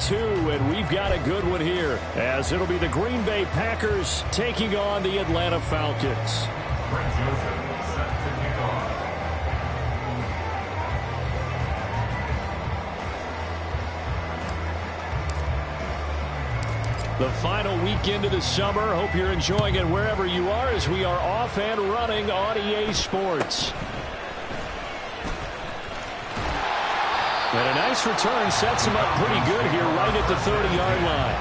2, and we've got a good one here, as it'll be the Green Bay Packers taking on the Atlanta Falcons. The final weekend of the summer. Hope you're enjoying it wherever you are, as we are off and running on EA Sports. And a nice return sets him up pretty good here right at the 30-yard line.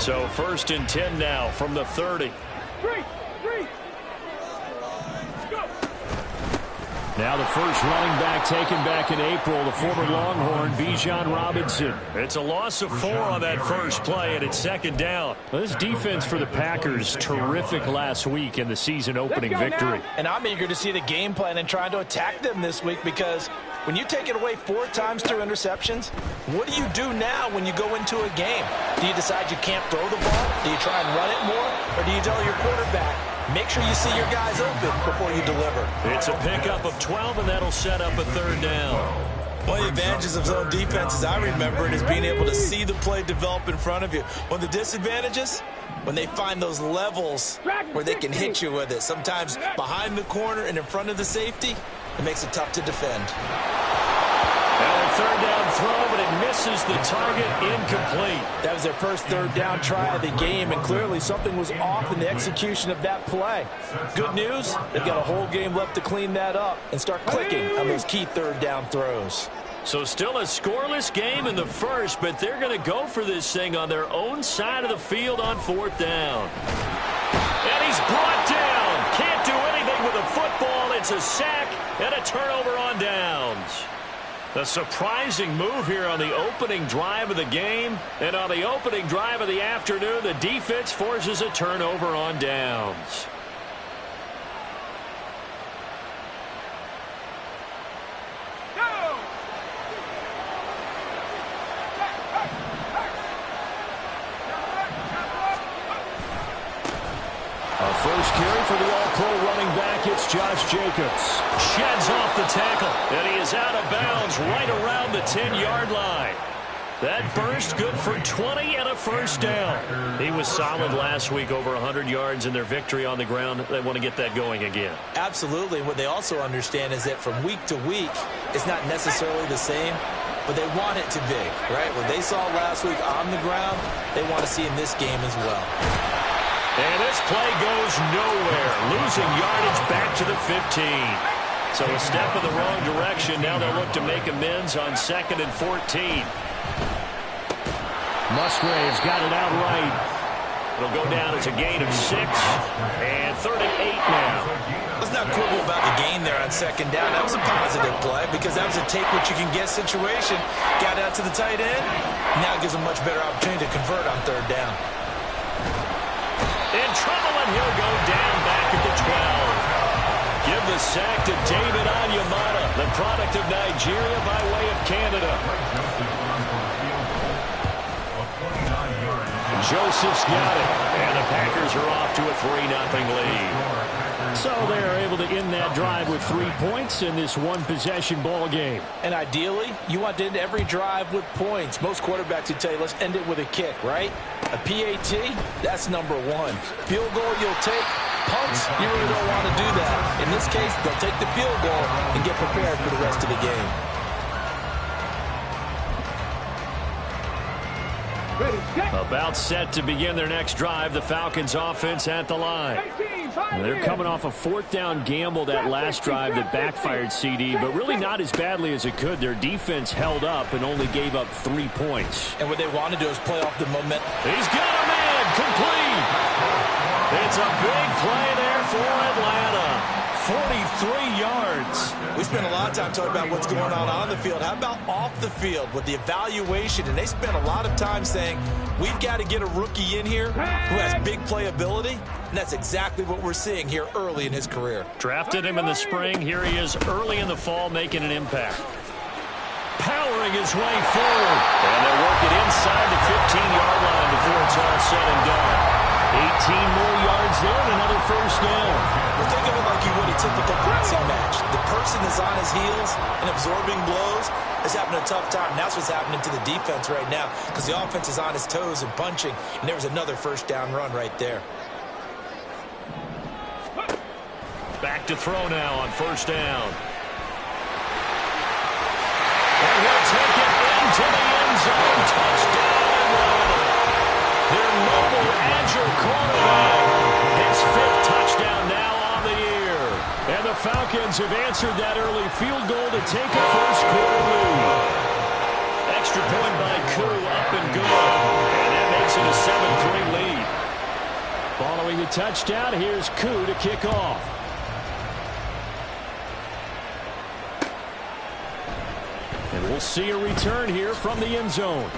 So 1st and 10 now from the 30. Now the first running back taken back in April, the former Longhorn, Bijan Robinson. It's a loss of 4 on that first play, and it's 2nd down. Well, this defense for the Packers, terrific last week in the season-opening victory. And I'm eager to see the game plan and trying to attack them this week, because when you take it away 4 times through interceptions, what do you do now when you go into a game? Do you decide you can't throw the ball? Do you try and run it more? Or do you tell your quarterback, make sure you see your guys open before you deliver? It's a pickup of 12, and that'll set up a 3rd down. One of the advantages of zone defense, as I remember it, is being able to see the play develop in front of you. One of the disadvantages, when they find those levels where they can hit you with it, sometimes behind the corner and in front of the safety, it makes it tough to defend. And a 3rd down throw, but it misses the target, incomplete. That was their first 3rd down try of the game, and clearly something was off in the execution of that play. Good news, they've got a whole game left to clean that up and start clicking on those key 3rd down throws. So still a scoreless game in the first, but they're going to go for this thing on their own side of the field on 4th down. And he's brought down. Can't do anything with a football. It's a sack and a turnover on downs. A surprising move here on the opening drive of the game. And on the opening drive of the afternoon, the defense forces a turnover on downs. First carry for the All-Pro running back, it's Josh Jacobs. Sheds off the tackle, and he is out of bounds right around the 10-yard line. That burst good for 20 and a 1st down. He was solid last week, over 100 yards in their victory on the ground. They want to get that going again. Absolutely. What they also understand is that from week to week, it's not necessarily the same, but they want it to be, right? What they saw last week on the ground, they want to see in this game as well. And this play goes nowhere. Losing yardage back to the 15. So a step in the wrong direction. Now they'll look to make amends on 2nd and 14. Musgrave's got it out right. It'll go down as a gain of 6. And 3rd and 8 now. Let's not quibble about the gain there on 2nd down. That was a positive play because that was a take-what-you-can-get situation. Got out to the tight end. Now it gives a much better opportunity to convert on 3rd down. In trouble, and he'll go down back at the 12. Give the sack to David Onyemata, the product of Nigeria by way of Canada. Joseph's got it, and the Packers are off to a 3-0 lead. So they are able to end that drive with 3 points in this one-possession ball game. And ideally, you want to end every drive with points. Most quarterbacks would tell you, let's end it with a kick, right? A PAT, that's number 1. Field goal you'll take. Punts, you really don't want to do that. In this case, they'll take the field goal and get prepared for the rest of the game. About set to begin their next drive, the Falcons offense at the line. They're coming off a 4th down gamble that last drive that backfired, CD, but really not as badly as it could. Their defense held up and only gave up 3 points. And what they want to do is play off the momentum. He's got a man, complete. It's a big play there for Atlanta. 43 yards. We spent a lot of time talking about what's going on the field. How about off the field with the evaluation? And they spent a lot of time saying, we've got to get a rookie in here who has big playability. And that's exactly what we're seeing here early in his career. Drafted him in the spring. Here he is early in the fall making an impact. Powering his way forward. And they'll work it inside the 15-yard line before it's all said and done. more yards there and another first down. Well, think of it like you would a typical boxing match. The person is on his heels and absorbing blows is having a tough time. And that's what's happening to the defense right now because the offense is on his toes and punching, and there was another first down run right there. Back to throw now on first down. And he'll take it into the end zone. Touchdown. Their mobile, agile quarterback. His 5th touchdown now on the year. And the Falcons have answered that early field goal to take a first-quarter lead. Extra point by Koo, up and good. And that makes it a 7-3 lead. Following the touchdown, here's Koo to kick off. And we'll see a return here from the end zone.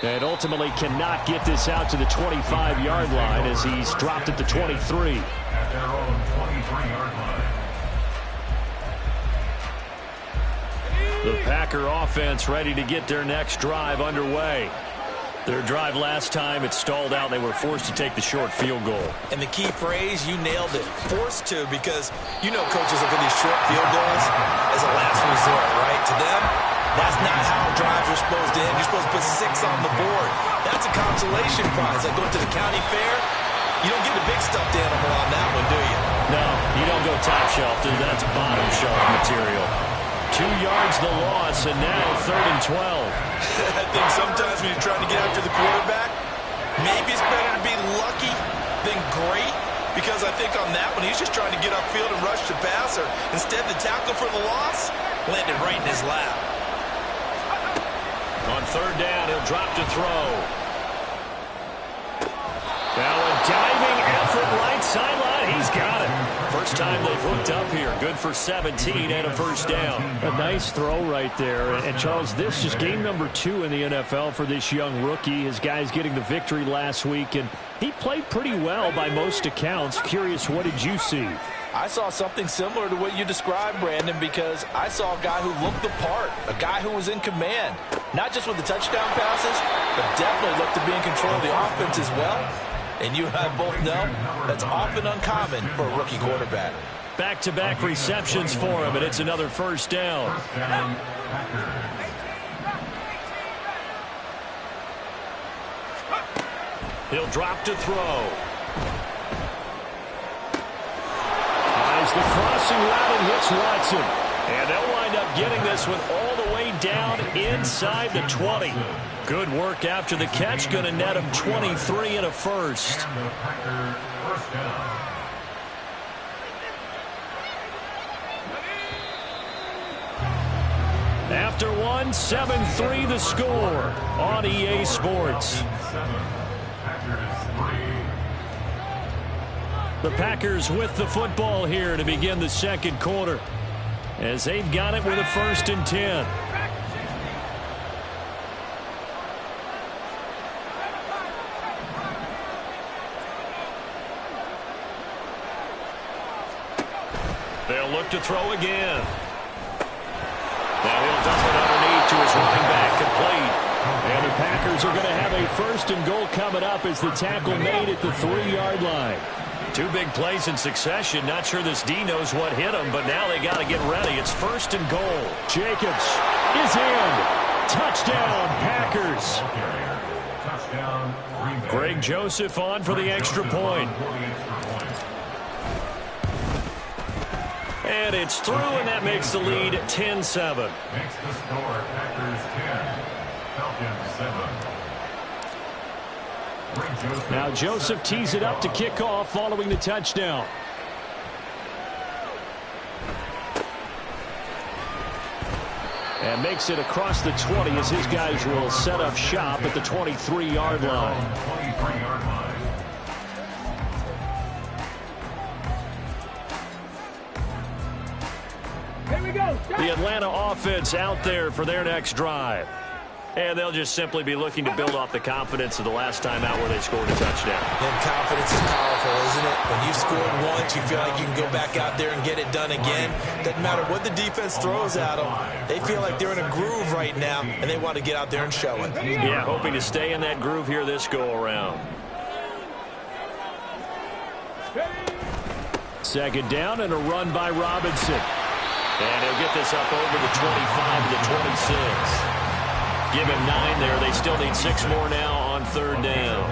And ultimately cannot get this out to the 25-yard line as he's dropped at the 23. At their own 23-yard line. The Packer offense ready to get their next drive underway. Their drive last time, it stalled out. They were forced to take the short field goal. And the key phrase, you nailed it. Forced to, because you know coaches look at these short field goals as a last resort, right? To them, that's not how drives are supposed to end. You're supposed to put 6 on the board. That's a consolation prize. Like going to the county fair, you don't get the big stuffed animal on that one, do you? No, you don't go top shelf, dude. That's bottom shelf material. 2 yards the loss, and now 3rd and 12. I think sometimes when you're trying to get after the quarterback, maybe it's better to be lucky than great, because I think on that one, he's just trying to get upfield and rush the passer. Instead, the tackle for the loss landed right in his lap. On 3rd down, he'll drop to throw. Now a diving effort right sideline. He's got it. First time they've hooked up here. Good for 17 and a first down. A nice throw right there. And Charles, this is game number 2 in the NFL for this young rookie. His guys getting the victory last week, and he played pretty well by most accounts. Curious, what did you see? I saw something similar to what you described, Brandon, because I saw a guy who looked the part, a guy who was in command, not just with the touchdown passes, but definitely looked to be in control of the offense as well. And you and I both know that's often uncommon for a rookie quarterback. Back-to-back receptions for him, and it's another first down. He'll drop to throw. Tries the crossing route and hits Watson. And they'll wind up getting this one all the way down inside the 20. Good work after the catch. Going to net him 23 and a first. After one, 7-3 the score on EA Sports. The Packers with the football here to begin the second quarter, as they've got it with a 1st and 10. They'll look to throw again. Now he'll dump it underneath to his running back, complete. And the Packers are going to have a 1st and goal coming up as the tackle made at the 3-yard line. 2 big plays in succession. Not sure this D knows what hit him, but now they got to get ready. It's 1st and goal. Jacobs is in. Touchdown, Packers. Greg Joseph on for the extra point. And it's through, and that makes the lead 10-7. Makes the score Packers 10, Falcons 7. Now Joseph tees it up to kick off following the touchdown. And makes it across the 20 as his guys will set up shop at the 23-yard line. 23-yard line. The Atlanta offense out there for their next drive. And they'll just simply be looking to build off the confidence of the last time out where they scored a touchdown. And confidence is powerful, isn't it? When you've scored once, you feel like you can go back out there and get it done again. Doesn't matter what the defense throws at them. They feel like they're in a groove right now, and they want to get out there and show it. Yeah, hoping to stay in that groove here this go-around. Second down and a run by Robinson. And he'll get this up over the 25 to the 26. Give him 9 there. They still need 6 more now on third down.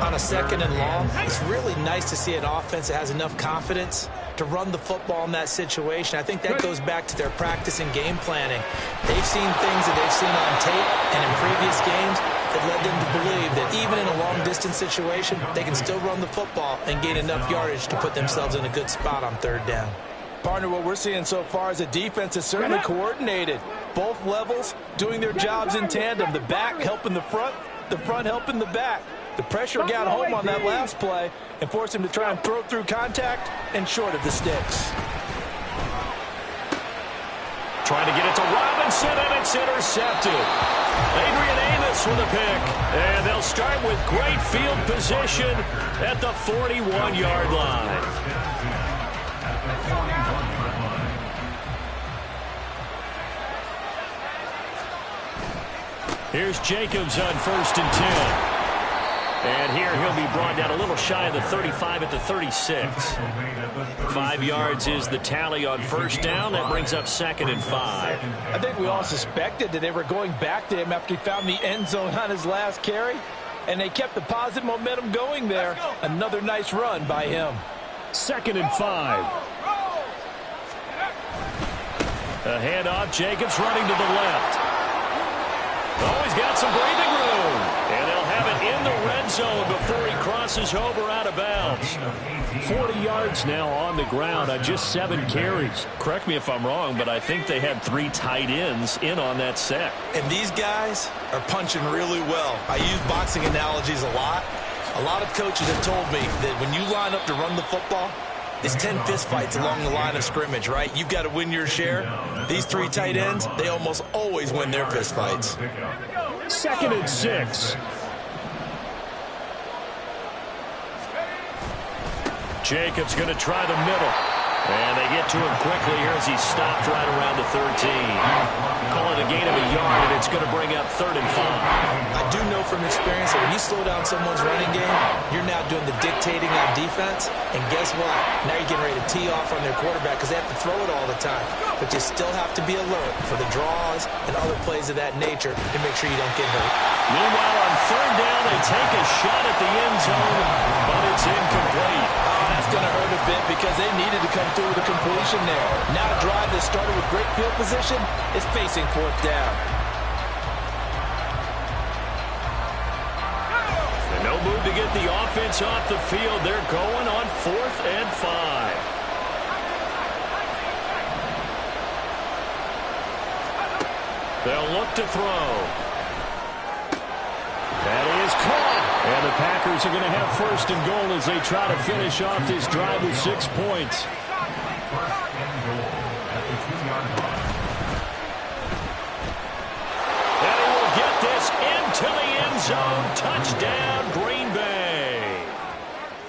On a second and long, it's really nice to see an offense that has enough confidence to run the football in that situation. I think that goes back to their practice and game planning. They've seen things that they've seen on tape and in previous games that led them to believe that even in a long-distance situation, they can still run the football and gain enough yardage to put themselves in a good spot on third down. Partner, what we're seeing so far is the defense is certainly coordinated. Both levels doing their jobs in tandem. The back helping the front helping the back. The pressure got home on that last play and forced him to try and throw through contact and short of the sticks. Trying to get it to Robinson, and it's intercepted. Adrian Amos with a pick. And they'll start with great field position at the 41-yard line. Here's Jacobs on 1st and 10. And here he'll be brought down a little shy of the 35 at the 36. 5 yards is the tally on first down. That brings up 2nd and 5. I think we all suspected that they were going back to him after he found the end zone on his last carry. And they kept the positive momentum going there. Another nice run by him. 2nd and 5. A handoff. Jacobs running to the left. Oh, he's got some breathing room. And they'll have it in the red zone before he crosses over out of bounds. 40 yards now on the ground on just 7 carries. Correct me if I'm wrong, but I think they had 3 tight ends in on that set. And these guys are punching really well. I use boxing analogies a lot. A lot of coaches have told me that when you line up to run the football, it's 10 fistfights along the line of scrimmage, right? You've got to win your share. These 3 tight ends, they almost always win their fistfights. 2nd and 6. Jacobs going to try the middle. And they get to him quickly here as he's stopped right around the 13. Call it a gain of a yard, and it's going to bring up 3rd and 5. I do know from experience that when you slow down someone's running game, you're now doing the dictating on defense. And guess what? Now you're getting ready to tee off on their quarterback because they have to throw it all the time. But you still have to be alert for the draws and other plays of that nature to make sure you don't get hurt. Meanwhile, on 3rd down, they take a shot at the end zone, but it's incomplete. Oh, that's going to hurt a bit because they needed to come through with a completion there. Now a drive that started with great field position is facing 4th down. And no move to get the offense off the field. They're going on 4th and 5. They'll look to throw. That is caught. And the Packers are going to have 1st and goal as they try to finish off this drive with 6 points. And he will get this into the end zone. Touchdown, Green Bay.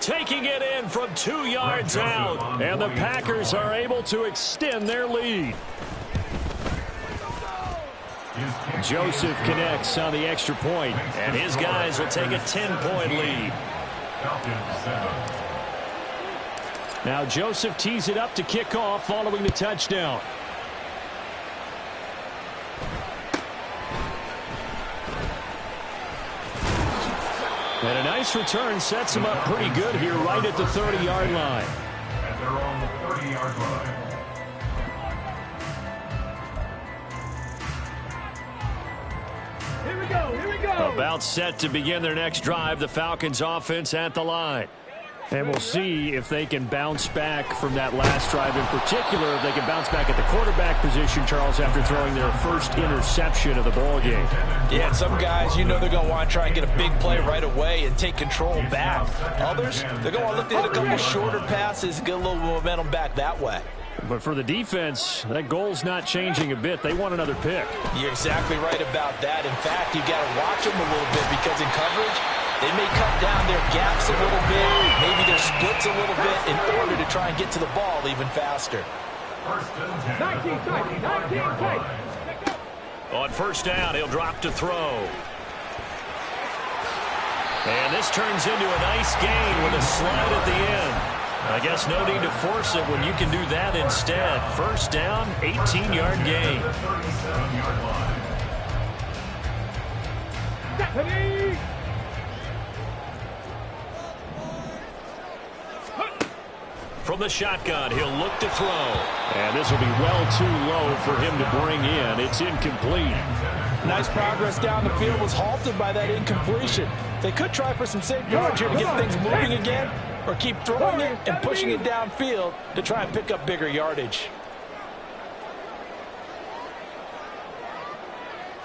Taking it in from 2 yards out. And the Packers are able to extend their lead. Joseph connects on the extra point, and his guys will take a 10-point lead. Now Joseph tees it up to kick off following the touchdown. And a nice return sets him up pretty good here right at the 30-yard line. And they're on the 30-yard line. About set to begin their next drive, the Falcons offense at the line. And we'll see if they can bounce back from that last drive in particular, if they can bounce back at the quarterback position, Charles, after throwing their first interception of the ball game. Yeah, and some guys, you know they're going to want to try and get a big play right away and take control back. Others, they're going to want to look to hit a couple shorter passes and get a little momentum back that way. But for the defense, that goal's not changing a bit. They want another pick. You're exactly right about that. In fact, you've got to watch them a little bit because in coverage, they may cut down their gaps a little bit, maybe their splits a little bit in order to try and get to the ball even faster. 19, on first down, he'll drop to throw. And this turns into a nice gain with a slide at the end. I guess no need to force it when you can do that instead. First down, 18-yard gain. From the shotgun, he'll look to throw. And this will be well too low for him to bring in. It's incomplete. Nice progress down the field was halted by that incompletion. They could try for some safe yards here to get things moving again, or keep throwing it and pushing it downfield to try and pick up bigger yardage.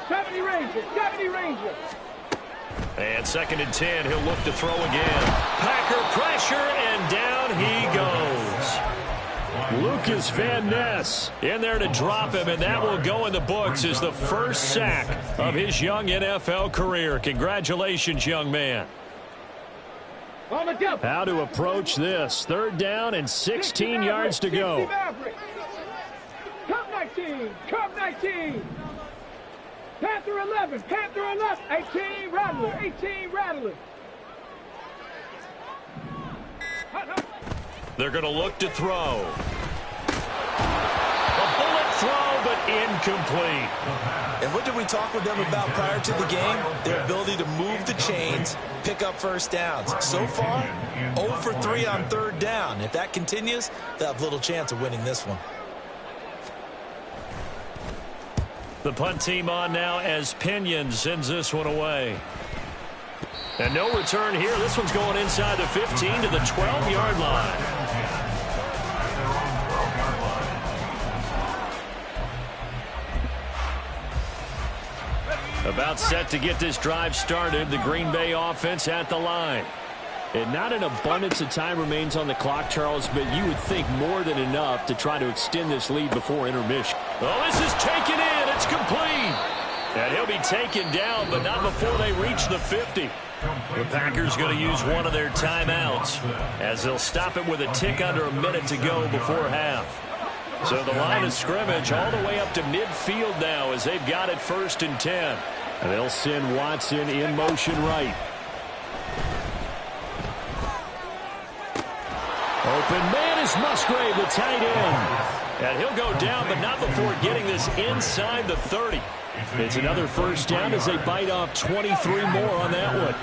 70 Ranger. And 2nd and 10, he'll look to throw again. Packer pressure, and down he goes. Lucas Van Ness in there to drop him, and that will go in the books as the first sack of his young NFL career. Congratulations, young man. How to approach this. 3rd down and 16 yards to go. Cup 19. Panther 11. 18 Rattler. They're going to look to throw. A bullet throw, but incomplete. And what did we talk with them about prior to the game? Their ability to move the chains, pick up first downs. So far, 0 for 3 on 3rd down. If that continues, they'll have little chance of winning this one. The punt team on now as Pinion sends this one away. And no return here. This one's going inside the 15 to the 12-yard line. About set to get this drive started. The Green Bay offense at the line. And not an abundance of time remains on the clock, Charles, but you would think more than enough to try to extend this lead before intermission. Oh, this is taken in. It's complete. And he'll be taken down, but not before they reach the 50. The Packers going to use one of their timeouts as they'll stop it with a tick under a minute to go before half. So the line of scrimmage all the way up to midfield now as they've got it 1st and 10. And they'll send Watson in motion right. Open man is Musgrave, the tight end. And he'll go down, but not before getting this inside the 30. It's another first down as they bite off 23 more on that one.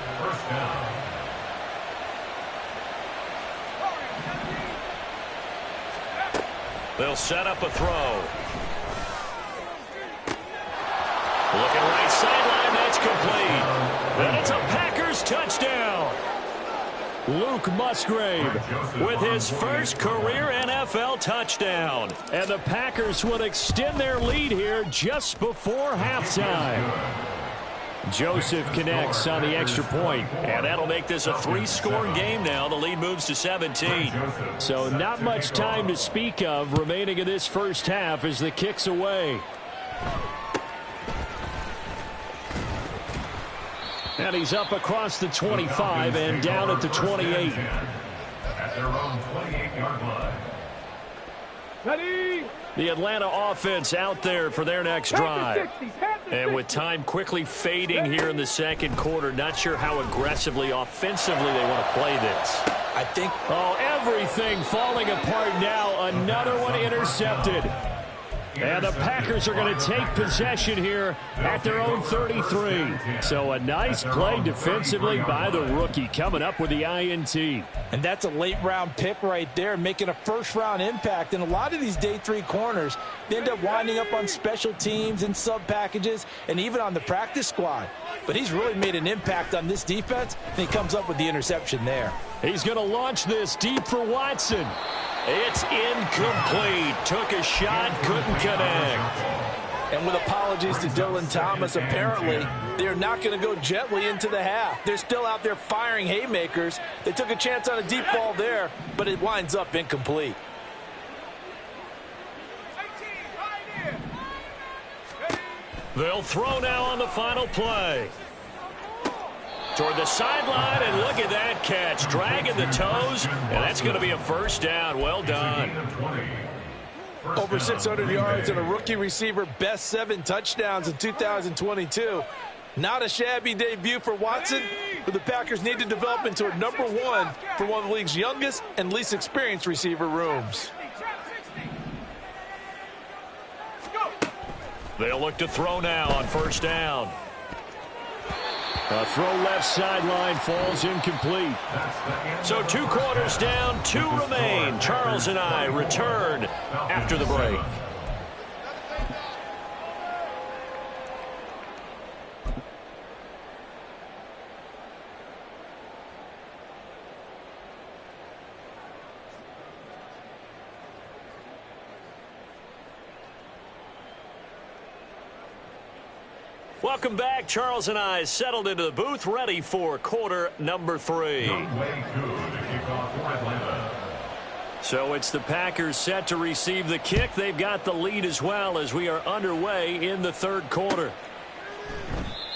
They'll set up a throw. Looking right sideline, that's complete. And it's a Packers touchdown. Luke Musgrave with his first career NFL touchdown. And the Packers will extend their lead here just before halftime. Joseph connects on the extra point. And that'll make this a 3-score game now. The lead moves to 17. So not much time to speak of remaining in this first half as the kick's away. And he's up across the 25 and down at the 28. At their own 28-yard line. The Atlanta offense out there for their next drive. And with time quickly fading here in the 2nd quarter, not sure how aggressively, offensively they want to play this. I think... Oh, everything falling apart now. Another one intercepted. And the Packers are going to take possession here at their own 33. So a nice play defensively by the rookie coming up with the INT. And that's a late-round pick right there, making a first-round impact. And a lot of these day 3 corners, they end up winding up on special teams and sub-packages and even on the practice squad. But he's really made an impact on this defense, and he comes up with the interception there. He's going to launch this deep for Watson. It's incomplete. Took a shot, couldn't connect. And with apologies to Dylan Thomas, apparently they're not going to go gently into the half. They're still out there firing haymakers. They took a chance on a deep ball there, but it winds up incomplete. They'll throw now on the final play. Toward the sideline, and look at that catch. Dragging the toes, and that's going to be a first down. Well done. Over 600 yards and a rookie receiver, best 7 touchdowns in 2022. Not a shabby debut for Watson, who the Packers need to develop into a #1 for one of the league's youngest and least experienced receiver rooms. They'll look to throw now on first down. A throw left sideline falls incomplete. So 2 quarters down, 2 remain. Charles and I return after the break. Welcome back. Charles and I settled into the booth, ready for quarter number 3. So it's the Packers set to receive the kick. They've got the lead as well as we are underway in the 3rd quarter.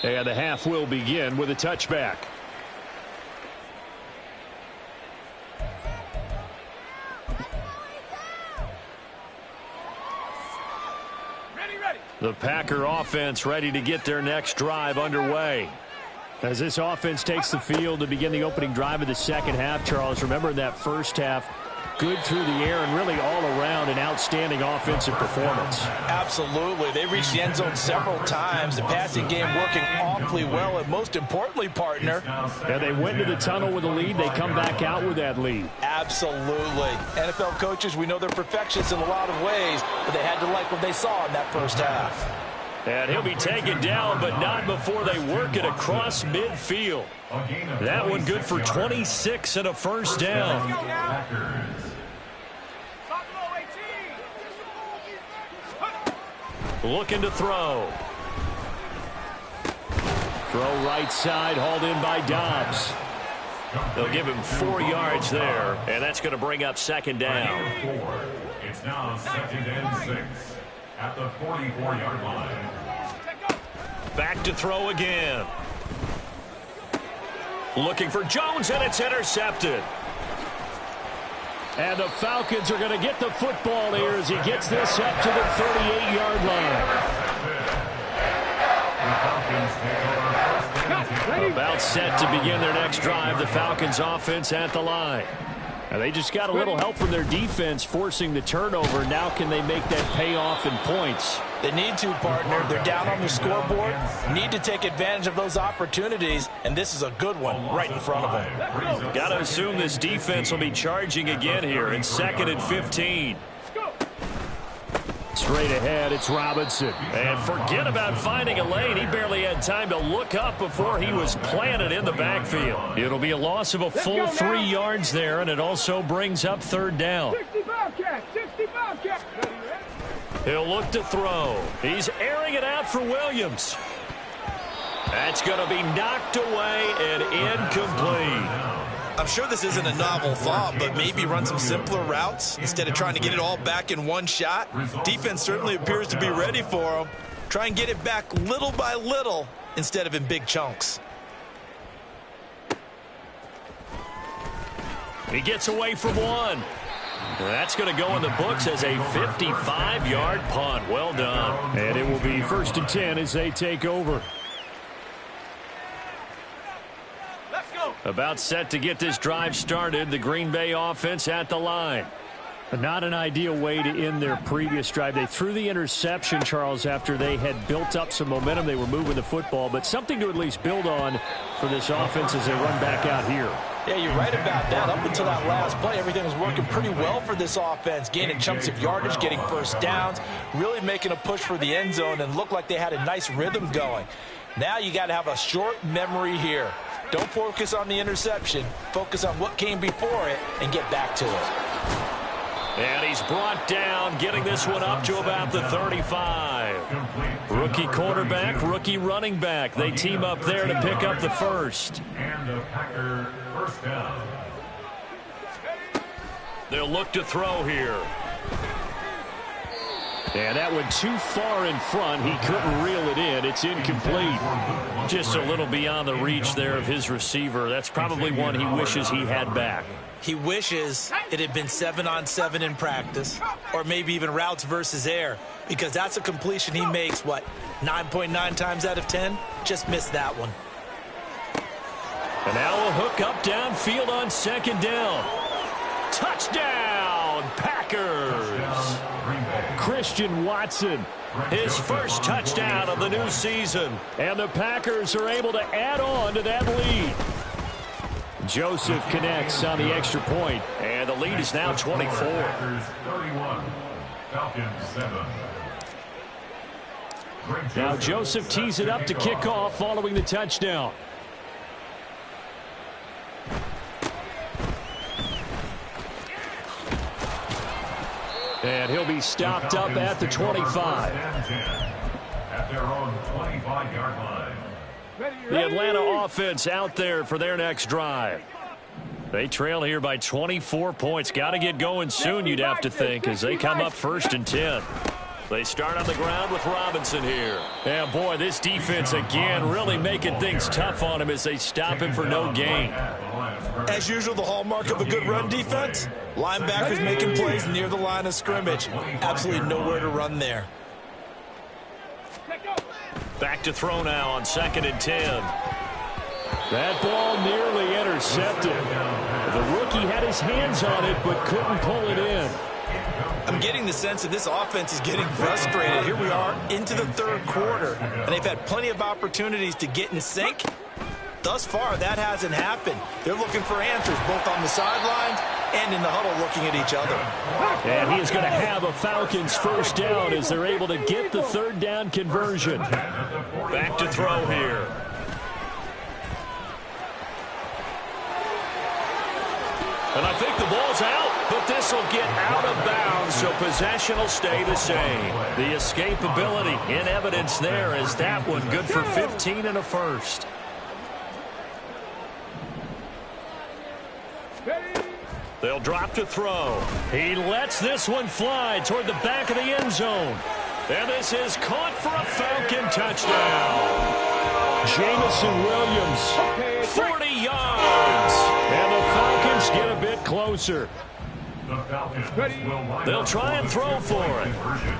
And the half will begin with a touchback. The Packer offense ready to get their next drive underway. As this offense takes the field to begin the opening drive of the 2nd half, Charles, remember in that 1st half, good through the air and really all around an outstanding offensive performance. Absolutely. They reached the end zone several times. The passing game working awfully well, and most importantly, partner. Yeah, they went to the tunnel with a lead. They come back out with that lead. Absolutely. NFL coaches, we know they're perfectionists in a lot of ways, but they had to like what they saw in that 1st half. And he'll be taken down, but not before they work it across midfield. That one good for 26 and a first down. Looking to throw. Throw right side, hauled in by Dobbs. They'll give him 4 yards there, and that's going to bring up 2nd down. It's now 2nd and 6 at the 44-yard line. Back to throw again. Looking for Jones, and it's intercepted. And the Falcons are going to get the football here as he gets this up to the 38-yard line. About set to begin their next drive, the Falcons offense at the line. Now they just got a little help from their defense forcing the turnover. Now can they make that pay off in points? They need to, partner. They're down on the scoreboard. Need to take advantage of those opportunities, and this is a good one right in front of them. Got to assume this defense will be charging again here in 2nd and 15. Straight ahead, it's Robinson. And forget about finding a lane. He barely had time to look up before he was planted in the backfield. It'll be a loss of a full 3 yards there, and it also brings up 3rd down. 65 catch. He'll look to throw. He's airing it out for Williams. That's going to be knocked away and incomplete. I'm sure this isn't a novel thought, but maybe run some simpler routes instead of trying to get it all back in one shot. Defense certainly appears to be ready for him. Try and get it back little by little instead of in big chunks. He gets away from one. That's going to go in the books as a 55-yard punt. Well done. And it will be 1st and 10 as they take over. About set to get this drive started, the Green Bay offense at the line. Not an ideal way to end their previous drive. They threw the interception, Charles, after they had built up some momentum. They were moving the football, but something to at least build on for this offense as they run back out here. Yeah, you're right about that. Up until that last play, everything was working pretty well for this offense, gaining chunks of yardage, getting first downs, really making a push for the end zone, and looked like they had a nice rhythm going. Now you got to have a short memory here. Don't focus on the interception. Focus on what came before it and get back to it. And he's brought down, getting this one up to about the 35. Rookie quarterback, rookie running back. They team up there to pick up the first. And a Packer first down. They'll look to throw here. And that went too far in front. He couldn't reel it in. It's incomplete. Just a little beyond the reach there of his receiver. That's probably one he wishes he had back. He wishes it had been 7-on-7 in practice, or maybe even routes versus air, because that's a completion he makes, 9.9 times out of 10, just missed that one. And now a hook up downfield on second down. Touchdown, Packers. Christian Watson, His first touchdown of the new season. and the Packers are able to add on to that lead. Joseph connects on the extra point. And the lead is now 24. Packers 31, Falcons 7. Now Joseph tees it up to kick off following the touchdown. And he'll be stopped up at the 25. At their own 25-yard line. The Atlanta offense out there for their next drive. They trail here by 24 points. Got to get going soon, you'd have to think, as they come up 1st and 10. They start on the ground with Robinson here. Yeah, boy, this defense again really making things tough on him as they stop him for no gain. As usual, the hallmark of a good run defense, linebackers making plays near the line of scrimmage. Absolutely nowhere to run there. Back to throw now on 2nd and 10. That ball nearly intercepted. The rookie had his hands on it but couldn't pull it in. I'm getting the sense that this offense is getting frustrated. Here we are into the 3rd quarter, and they've had plenty of opportunities to get in sync. Thus far, that hasn't happened. They're looking for answers both on the sidelines and in the huddle looking at each other. And he is going to have a Falcons first down as they're able to get the 3rd down conversion. Back to throw here. And I think the ball's out, but this will get out of bounds, so possession will stay the same. The escapability in evidence there is that one good for 15 and a first. They'll drop to throw. He lets this one fly toward the back of the end zone. And this is caught for a Falcon touchdown. Jamison Williams, 40 yards. and the Falcons get a bit closer. The Falcons will line They'll up try and throw for it. conversion.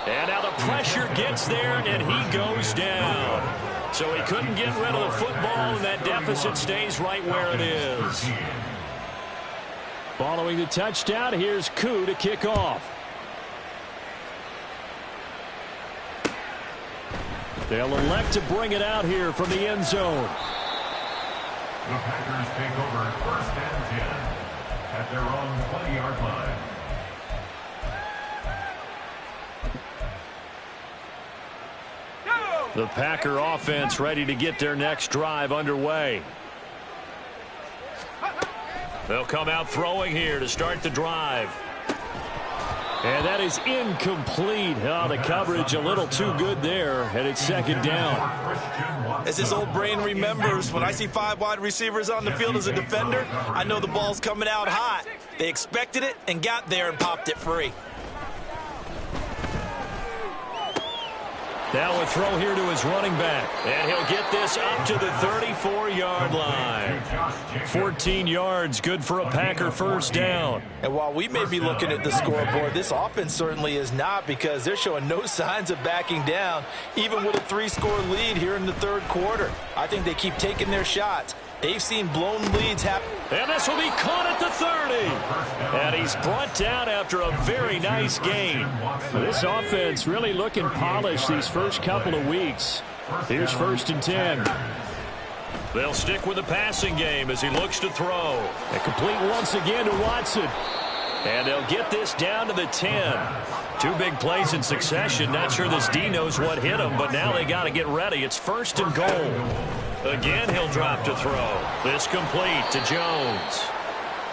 And now the pressure gets there, and he goes down. So he couldn't get rid of the football, and that deficit stays right where it is. Following the touchdown, here's Koo to kick off. They'll elect to bring it out here from the end zone. The Packers take over 1st and 10 at their own 20-yard line. The Packer offense ready to get their next drive underway. They'll come out throwing here to start the drive. And that is incomplete. Oh, the coverage a little too good there, and it's 2nd down. As his old brain remembers, when I see 5 wide receivers on the field as a defender, I know the ball's coming out hot. They expected it and got there and popped it free. Now a throw here to his running back. And he'll get this up to the 34-yard line. 14 yards, good for a Packer first down. And while we may be looking at the scoreboard, this offense certainly is not, because they're showing no signs of backing down, even with a 3-score lead here in the 3rd quarter. I think they keep taking their shots. They've seen blown leads happen. And this will be caught at the 30. And he's brought down after a very nice gain. This offense really looking polished these first couple of weeks. Here's 1st and 10. They'll stick with the passing game as he looks to throw. And complete once again to Watson. And they'll get this down to the 10. 2 big plays in succession. Not sure this D knows what hit him, but now they got to get ready. It's 1st and goal. Again, he'll drop to throw. This complete to Jones.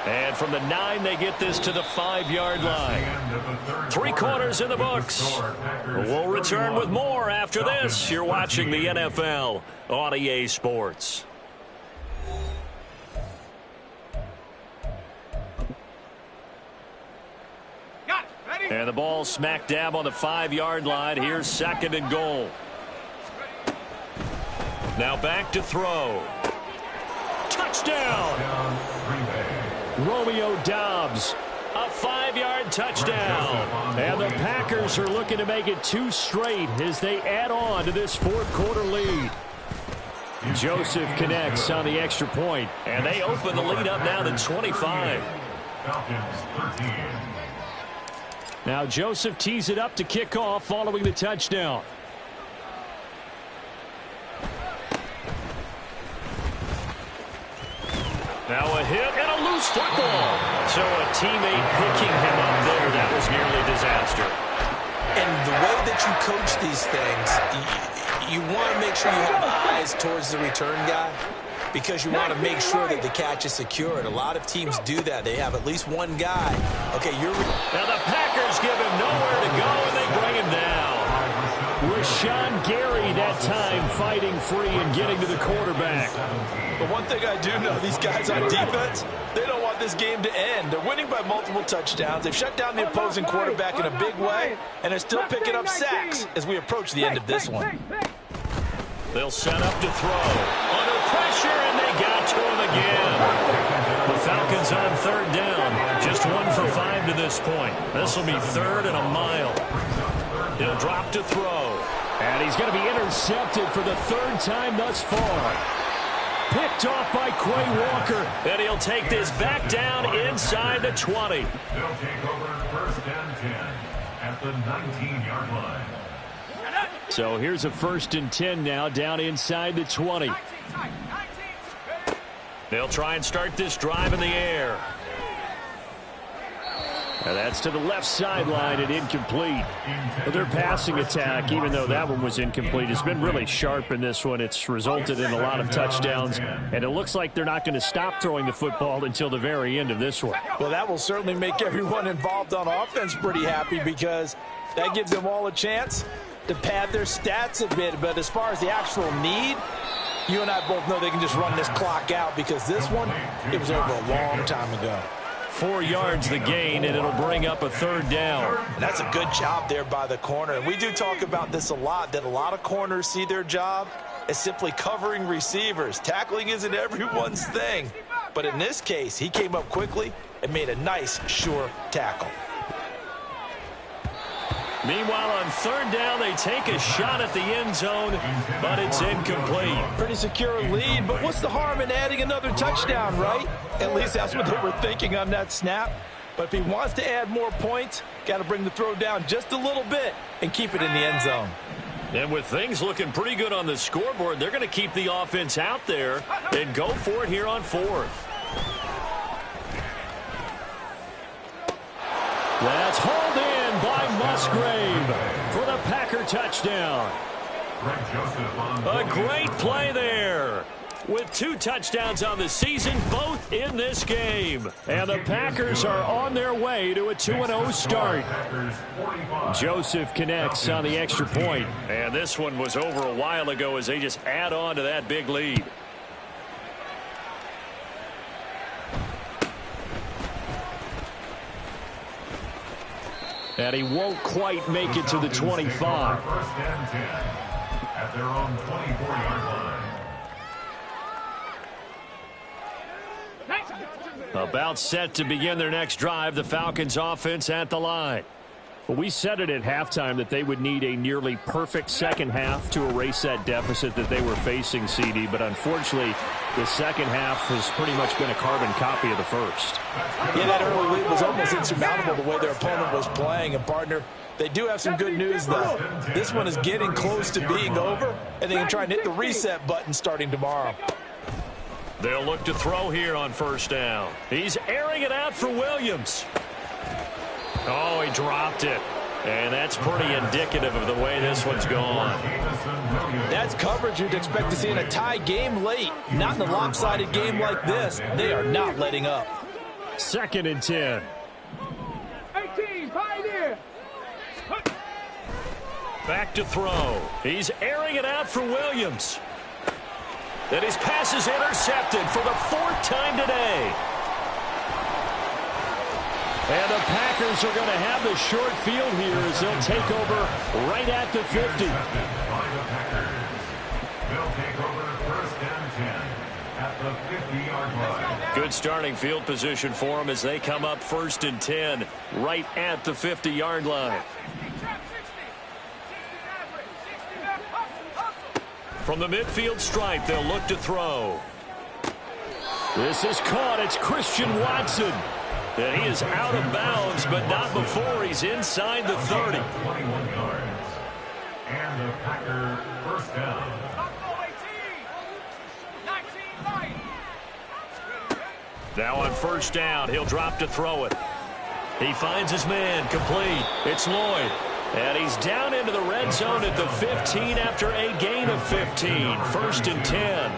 And from the 9, they get this to the 5-yard line. 3 quarters in the books. We'll return with more after this. You're watching the NFL on EA Sports. And the ball smack dab on the 5-yard line. Here's 2nd and goal. Now back to throw. Touchdown! Romeo Doubs A 5-yard touchdown. And the Packers are looking to make it 2 straight as they add on to this fourth-quarter lead. Joseph connects on the extra point. And they open the lead up now to 25. Falcons 13. Now Joseph tees it up to kick off following the touchdown. Now a hit and a loose football. So a teammate picking him up there. That was nearly a disaster. And the way that you coach these things, you want to make sure you have eyes towards the return guy because you want to make sure that the catch is secured. A lot of teams do that. They have at least one guy. Okay, now the Packers give him nowhere to go, and they bring him down. Rashawn Gary that time fighting free and getting to the quarterback. But one thing I do know, these guys on defense, they don't want this game to end. They're winning by multiple touchdowns. They've shut down the opposing quarterback in a big way, and they're still picking up sacks as we approach the end of this one. They'll set up to throw. Under pressure, and they got to him again. The Falcons on third down. Just 1 for 5 to this point. This will be 3rd and a mile. He'll drop to throw. And he's going to be intercepted for the 3rd time thus far. Picked off by Quay Walker. And he'll take this back down inside the 20. They'll take over 1st and 10 at the 19-yard line. So here's a 1st and 10 now down inside the 20. They'll try and start this drive in the air. Now that's to the left sideline and incomplete. But their passing attack, even though that one was incomplete, has been really sharp in this one. It's resulted in a lot of touchdowns, and it looks like they're not going to stop throwing the football until the very end of this one. Well, that will certainly make everyone involved on offense pretty happy because that gives them all a chance to pad their stats a bit. But as far as the actual need, you and I both know they can just run this clock out because this one, it was over a long time ago. 4 yards the gain, and it'll bring up a 3rd down. And that's a good job there by the corner. And we do talk about this a lot, that a lot of corners see their job as simply covering receivers. Tackling isn't everyone's thing. But in this case, he came up quickly and made a nice, sure tackle. Meanwhile, on 3rd down, they take a shot at the end zone, but it's incomplete. Pretty secure lead, but what's the harm in adding another touchdown, right? At least that's what they were thinking on that snap. But if he wants to add more points, got to bring the throw down just a little bit and keep it in the end zone. And with things looking pretty good on the scoreboard, they're going to keep the offense out there and go for it here on 4th. That's hauled in by Musgrave for the Packer touchdown. A great play there. With 2 touchdowns on the season, both in this game. And the Packers are on their way to a 2-0 start. Joseph connects on the extra point. And this one was over a while ago as they just add on to that big lead. And he won't quite make it to the 25. 1st and 10 at their own 24-yard line. About set to begin their next drive, the Falcons offense at the line. Well, we said it at halftime that they would need a nearly perfect second half to erase that deficit that they were facing, CD. But unfortunately, the second half has pretty much been a carbon copy of the first. Yeah, that early lead was almost insurmountable the way their opponent was playing. And, partner, they do have some good news, though. This one is getting close to being over, and they can try and hit the reset button starting tomorrow. They'll look to throw here on 1st down. He's airing it out for Williams. Oh, he dropped it. And that's pretty indicative of the way this one's gone. That's coverage you'd expect to see in a tie game late. Not in a lopsided game like this. They are not letting up. 2nd and 10. 18, Pioneer. Back to throw. He's airing it out for Williams. And his pass is intercepted for the 4th time today. And the Packers are going to have the short field here as they'll take over right at the 50. They'll take over 1st and 10 at the 50-yard line. Good starting field position for them as they come up 1st and 10 right at the 50-yard line. From the midfield stripe, they'll look to throw. This is caught. It's Christian Watson. And he is out of bounds, but not before he's inside the 30. 21 yards. And the Packer first down. Now on 1st down, he'll drop to throw it. He finds his man, complete. It's Lloyd. And he's down into the red zone at the 15 after a gain of 15. 1st and 10.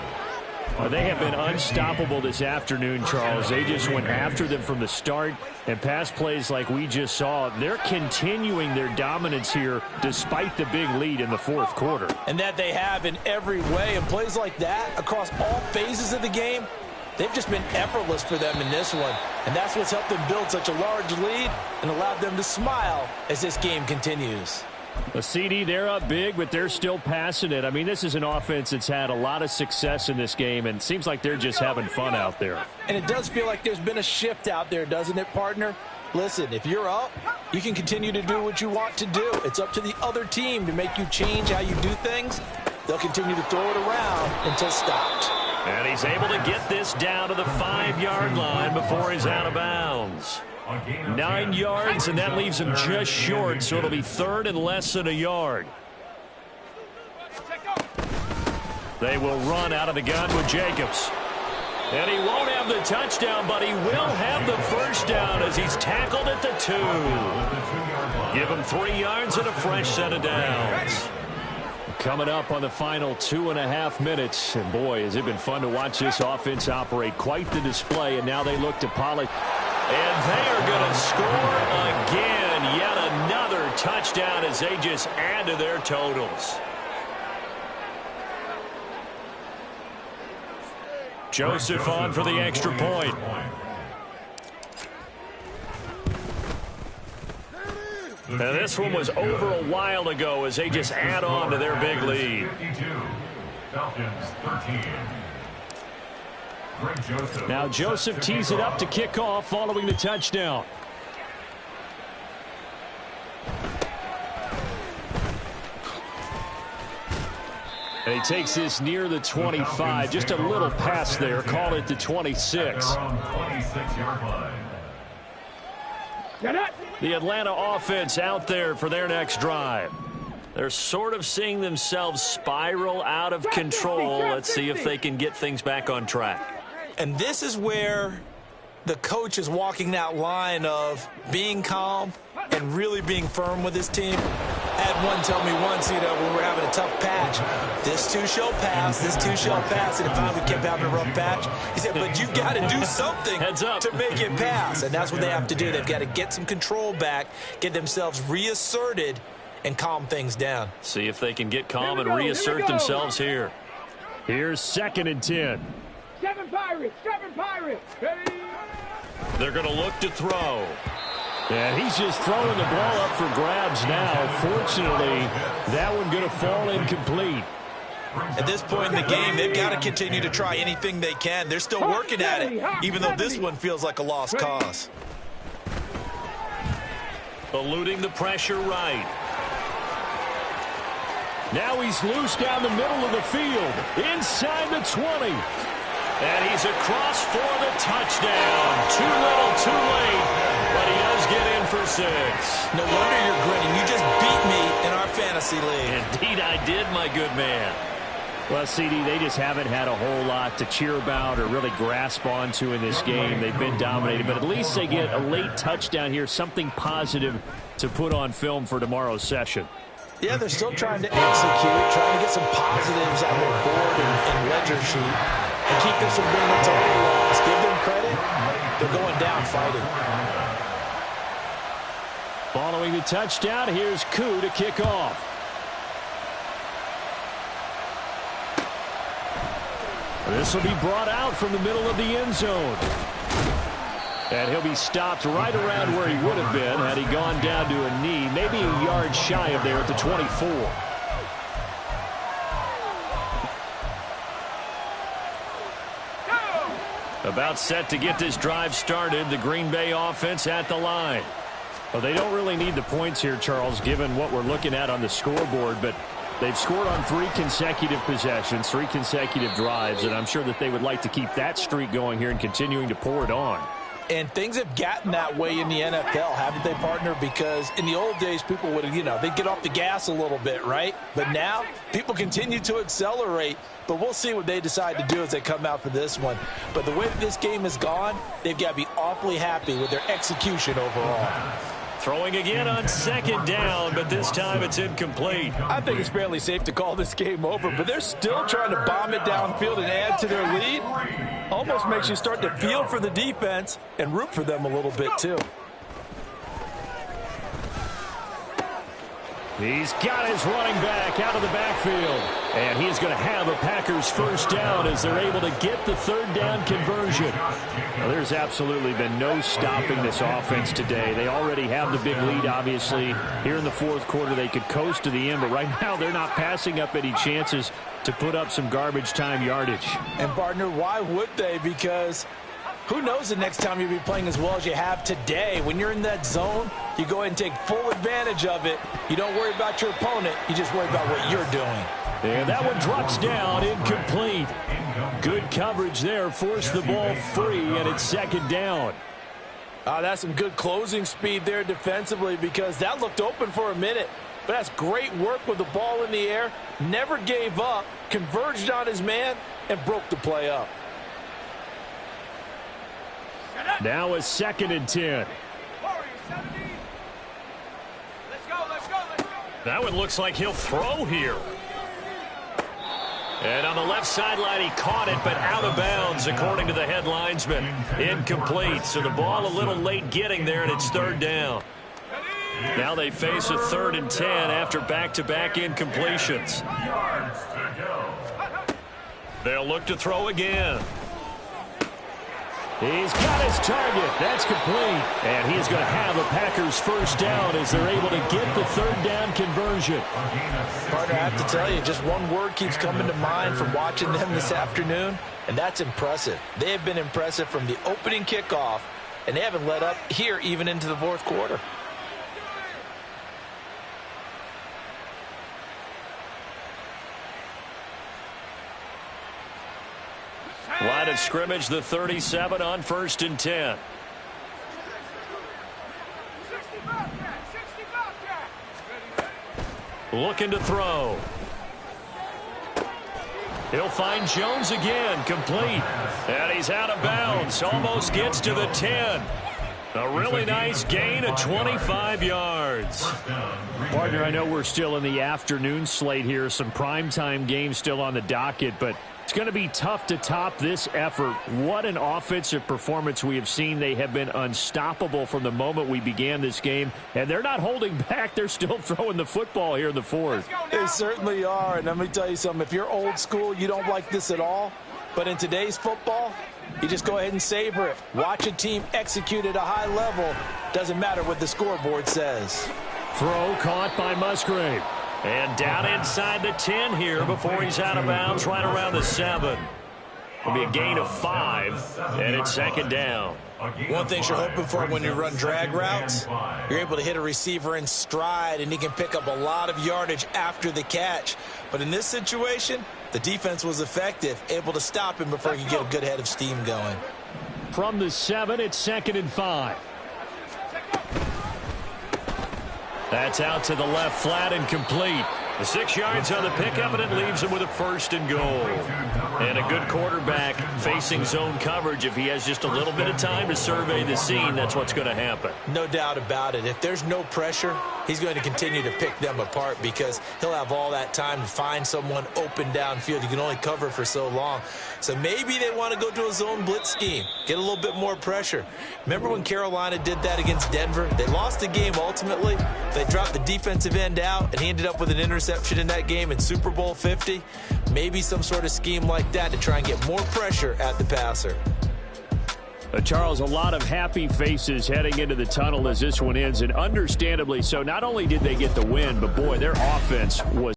They have been unstoppable this afternoon, Charles. They just went after them from the start, and pass plays like we just saw, they're continuing their dominance here despite the big lead in the 4th quarter. And that they have in every way. And plays like that across all phases of the game, they've just been effortless for them in this one. And that's what's helped them build such a large lead and allowed them to smile as this game continues. A CD, they're up big, but they're still passing it. I mean, this is an offense that's had a lot of success in this game, and it seems like they're just having fun out there. And it does feel like there's been a shift out there, doesn't it, partner? Listen, if you're up, you can continue to do what you want to do. It's up to the other team to make you change how you do things. They'll continue to throw it around until stopped. And he's able to get this down to the 5-yard line before he's out of bounds. 9 yards, and that leaves him just short, so it'll be 3rd and less than a yard. They will run out of the gun with Jacobs. And he won't have the touchdown, but he will have the first down as he's tackled at the 2. Give him 3 yards and a fresh set of downs. Coming up on the final 2.5 minutes. And boy, has it been fun to watch this offense operate. Quite the display, and now they look to polish. And they are going to score again. Yet another touchdown as they just add to their totals. Joseph on for the extra point. And this one was over a while ago as they just add on to their big lead. 52. Falcons 13. Now Joseph tees it up to kick off following the touchdown. And he takes this near the 25. Just a little pass there. Call it the 26. The Atlanta offense out there for their next drive. They're sort of seeing themselves spiral out of control. Let's see if they can get things back on track. And this is where the coach is walking that line of being calm and really being firm with his team. I had one tell me once, when we were having a tough patch, this too shall pass, this too shall pass, and finally we kept having a rough patch. He said, but you've got to do something to make it pass, and that's what they have to do. They've got to get some control back, get themselves reasserted, and calm things down. See if they can get calm and reassert themselves here. Here's 2nd and 10. 7 Pirates, 7 Pirates. Ready? They're going to look to throw. And he's just throwing the ball up for grabs now. Fortunately, that one going to fall incomplete. At this point in the game, they've got to continue to try anything they can. They're still working at it, even though this one feels like a lost cause. Eluding the pressure right. Now he's loose down the middle of the field, inside the 20. And he's across for the touchdown. Too little, too late, but he does get in for 6. No wonder you're grinning. You just beat me in our fantasy league. Indeed I did, my good man. Well, CD, they just haven't had a whole lot to cheer about or really grasp onto in this game. They've been dominated, but at least they get a late touchdown here, something positive to put on film for tomorrow's session. Yeah, they're still trying to execute, trying to get some positives on their board and ledger sheet, and keep this from being a total loss. Give them credit. They're going down fighting. Following the touchdown, here's Koo to kick off. This will be brought out from the middle of the end zone. And he'll be stopped right around where he would have been had he gone down to a knee, maybe a yard shy of there at the 24. About set to get this drive started. The Green Bay offense at the line. Well, they don't really need the points here, Charles, given what we're looking at on the scoreboard, but they've scored on 3 consecutive possessions, 3 consecutive drives, and I'm sure that they would like to keep that streak going here and continuing to pour it on. And things have gotten that way in the NFL, haven't they, partner? Because in the old days, people would, they'd get off the gas a little bit, right? But now, people continue to accelerate. But we'll see what they decide to do as they come out for this one. But the way that this game has gone, they've got to be awfully happy with their execution overall. Throwing again on 2nd down, but this time it's incomplete. I think it's fairly safe to call this game over, but they're still trying to bomb it downfield and add to their lead. Almost makes you start to feel for the defense and root for them a little bit, too. He's got his running back out of the backfield. And he's going to have a Packers first down as they're able to get the 3rd down conversion. Well, there's absolutely been no stopping this offense today. They already have the big lead, obviously. Here in the 4th quarter, they could coast to the end, but right now they're not passing up any chances to put up some garbage time yardage. And, partner, why would they? Because who knows the next time you'll be playing as well as you have today. When you're in that zone, you go ahead and take full advantage of it. You don't worry about your opponent. You just worry about what you're doing. And that one drops down, incomplete. Good coverage there, forced the ball free, and it's 2nd down. That's some good closing speed there defensively because that looked open for a minute. But that's great work with the ball in the air. Never gave up, converged on his man, and broke the play up. Now a 2nd and 10. That one looks like he'll throw here. And on the left sideline, he caught it, but out of bounds, according to the head linesman. Incomplete, so the ball a little late getting there, and it's 3rd down. Now they face a 3rd and 10 after back-to-back incompletions. They'll look to throw again. He's got his target. That's complete. And he's going to have a Packers first down as they're able to get the 3rd down conversion. Partner, I have to tell you, just one word keeps coming to mind from watching them this afternoon, and that's impressive. They have been impressive from the opening kickoff, and they haven't let up here even into the 4th quarter. Line of scrimmage, the 37 on 1st and 10. Looking to throw. He'll find Jones again, complete. And he's out of bounds, almost gets to the 10. A really nice gain of 25 yards. Partner, I know we're still in the afternoon slate here. Some primetime games still on the docket, but it's going to be tough to top this effort. What an offensive performance we have seen. They have been unstoppable from the moment we began this game, and they're not holding back. They're still throwing the football here in the 4th. They certainly are, and let me tell you something. If you're old school, you don't like this at all. But in today's football, you just go ahead and savor it. Watch a team execute at a high level. Doesn't matter what the scoreboard says. Throw caught by Musgrave. And down inside the 10 here before he's out of bounds, right around the 7. It'll be a gain of 5, and it's 2nd down. One thing you're hoping for when you run drag routes, you're able to hit a receiver in stride, and he can pick up a lot of yardage after the catch. But in this situation, the defense was effective, able to stop him before he could get a good head of steam going. From the 7, it's 2nd and 5. That's out to the left, flat and complete. The 6 yards on the pickup, and it leaves him with a 1st and goal. And a good quarterback facing zone coverage. If he has just a little bit of time to survey the scene, that's what's going to happen. No doubt about it. If there's no pressure, he's going to continue to pick them apart because he'll have all that time to find someone open downfield. You can only cover for so long. So maybe they want to go to a zone blitz scheme, get a little bit more pressure. Remember when Carolina did that against Denver? They lost the game ultimately. They dropped the defensive end out, and he ended up with an interception in that game in Super Bowl 50. Maybe some sort of scheme like that to try and get more pressure at the passer. Charles, a lot of happy faces heading into the tunnel as this one ends, and understandably so. Not only did they get the win, but boy, their offense was